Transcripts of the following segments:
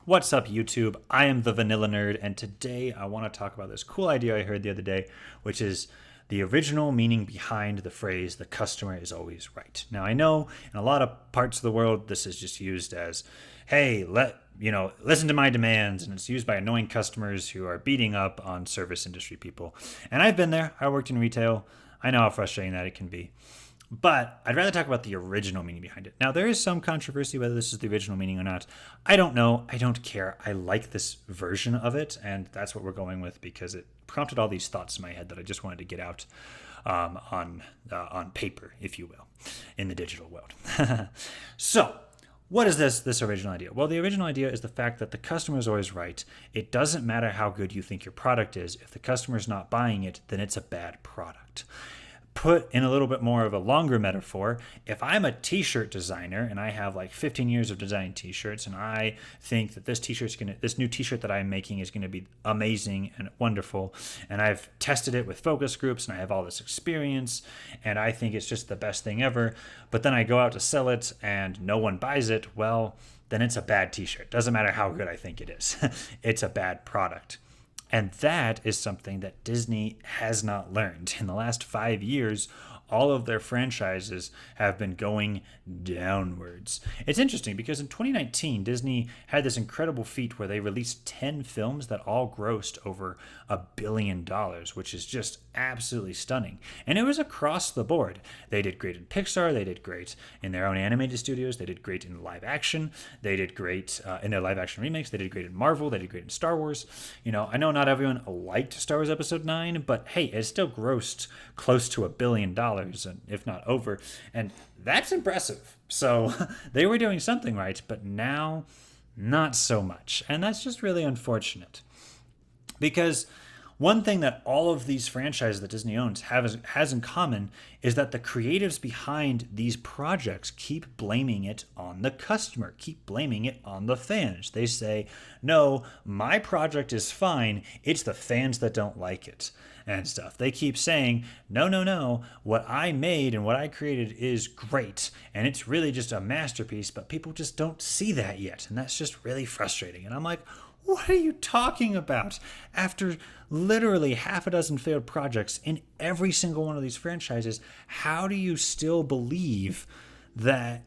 What's up, YouTube? I am the Vanilla Nerd, and today I want to talk about this cool idea I heard the other day, which is the original meaning behind the phrase, the customer is always right. Now, I know in a lot of parts of the world, this is just used as, hey, listen to my demands, and it's used by annoying customers who are beating up on service industry people. And I've been there. I worked in retail. I know how frustrating that it can be. But I'd rather talk about the original meaning behind it. Now, there is some controversy whether this is the original meaning or not. I don't know. I don't care. I like this version of it, and that's what we're going with because it prompted all these thoughts in my head that I just wanted to get out on paper, if you will, in the digital world. So, what is this original idea? Well, the original idea is the fact that the customer is always right. It doesn't matter how good you think your product is. If the customer is not buying it, then it's a bad product. Put in a little bit more of a longer metaphor, if I'm a t-shirt designer and I have like 15 years of designing t-shirts and I think that this new t-shirt that I'm making is going to be amazing and wonderful, and I've tested it with focus groups and I have all this experience and I think it's just the best thing ever, but then I go out to sell it and no one buys it, well, then it's a bad t-shirt. Doesn't matter how good I think it is. It's a bad product. And that is something that Disney has not learned. In the last 5 years, all of their franchises have been going downwards. It's interesting because in 2019, Disney had this incredible feat where they released 10 films that all grossed over $1 billion, which is just absolutely stunning. And it was across the board. They did great in Pixar, they did great in their own animated studios, they did great in live action, they did great in their live action remakes, they did great in Marvel, they did great in Star Wars. You know, I know not everyone liked Star Wars Episode 9, but hey, it still grossed close to $1 billion, and if not over, and that's impressive. So they were doing something right, but now not so much, and that's just really unfortunate. Because one thing that all of these franchises that Disney owns has in common is that the creatives behind these projects keep blaming it on the customer, keep blaming it on the fans. They say, no, my project is fine, it's the fans that don't like it and stuff. They keep saying, no, what I made and what I created is great, and it's really just a masterpiece, but people just don't see that yet, and that's just really frustrating. And I'm like, what are you talking about? After literally half a dozen failed projects in every single one of these franchises, how do you still believe that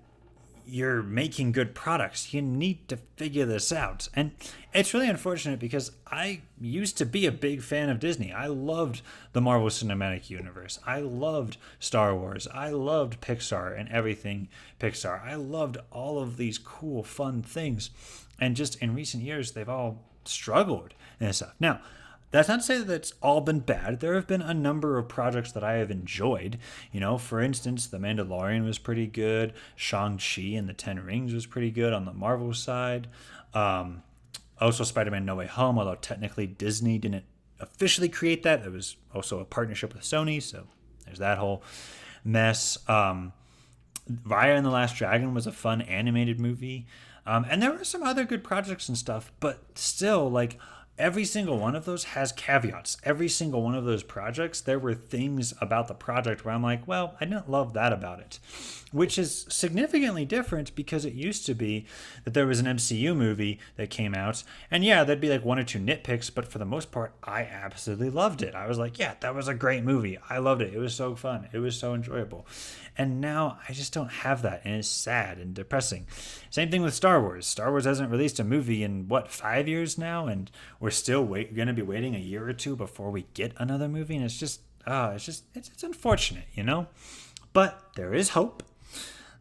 you're making good products? You need to figure this out. And it's really unfortunate because I used to be a big fan of Disney. I loved the Marvel Cinematic Universe. I loved Star Wars. I loved Pixar and everything Pixar. I loved all of these cool, fun things. And just in recent years, they've all struggled and stuff. Now, that's not to say that it's all been bad. There have been a number of projects that I have enjoyed. You know, for instance, The Mandalorian was pretty good. Shang-Chi and the Ten Rings was pretty good on the Marvel side. Also, Spider-Man No Way Home, although technically Disney didn't officially create that. It was also a partnership with Sony, so there's that whole mess. Raya and the Last Dragon was a fun animated movie. And there were some other good projects and stuff, but still, like, every single one of those has caveats. Every single one of those projects, there were things about the project where I'm like, well, I didn't love that about it. Which is significantly different because it used to be that there was an MCU movie that came out, and yeah, there'd be like one or two nitpicks, but for the most part, I absolutely loved it. I was like, yeah, that was a great movie. I loved it. It was so fun. It was so enjoyable. And now I just don't have that, and it's sad and depressing. Same thing with Star Wars. Star Wars hasn't released a movie in, 5 years now, and we're still going to be waiting a year or two before we get another movie, and it's unfortunate, you know? But there is hope.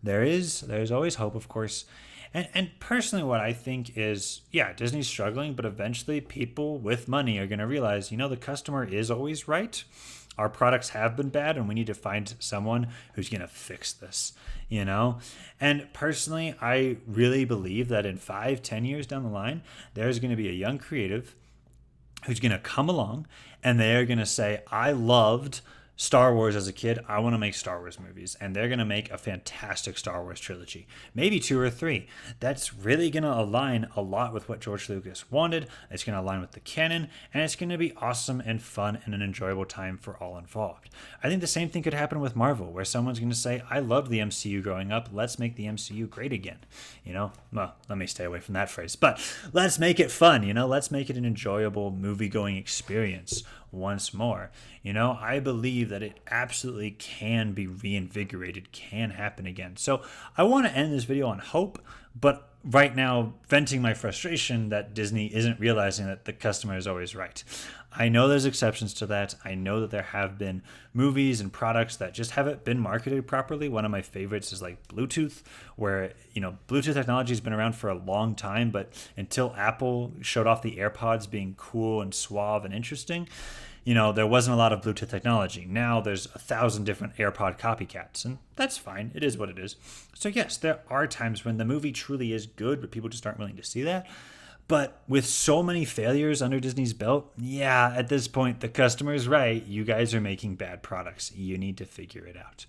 There's always hope, of course. And personally, what I think is, yeah, Disney's struggling, but eventually people with money are going to realize, the customer is always right. Our products have been bad, and we need to find someone who's going to fix this, And personally, I really believe that in 5-10 years down the line, there's going to be a young creative who's going to come along, and they're going to say, I loved Star Wars as a kid, I want to make Star Wars movies, and they're going to make a fantastic Star Wars trilogy, maybe 2 or 3. That's really going to align a lot with what George Lucas wanted. It's going to align with the canon, and it's going to be awesome and fun and an enjoyable time for all involved. I think the same thing could happen with Marvel, where someone's going to say, I loved the MCU growing up, let's make the MCU great again. Well, let me stay away from that phrase, but let's make it fun, let's make it an enjoyable movie-going experience once more. I believe that it absolutely can be reinvigorated, can happen again. So I want to end this video on hope, but right now venting my frustration that Disney isn't realizing that the customer is always right. I know there's exceptions to that. I know that there have been movies and products that just haven't been marketed properly. One of my favorites is like Bluetooth, where, Bluetooth technology has been around for a long time, but until Apple showed off the AirPods being cool and suave and interesting, there wasn't a lot of Bluetooth technology. Now there's 1,000 different AirPod copycats, and that's fine. It is what it is. So yes, there are times when the movie truly is good, but people just aren't willing to see that. But with so many failures under Disney's belt, yeah, at this point, the customer's right. You guys are making bad products. You need to figure it out.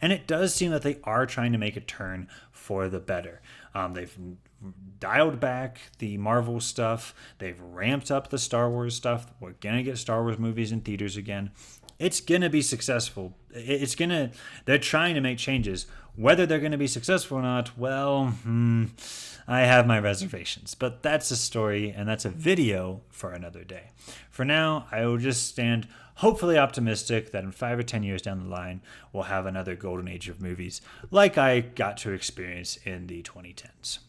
And it does seem that they are trying to make a turn for the better. They've dialed back the Marvel stuff. They've ramped up the Star Wars stuff. We're going to get Star Wars movies in theaters again. It's going to be successful. They're trying to make changes. Whether they're going to be successful or not, well, I have my reservations. But that's a story, and that's a video for another day. For now, I will just stand hopefully optimistic that in 5 or 10 years down the line, we'll have another golden age of movies like I got to experience in the 2010s.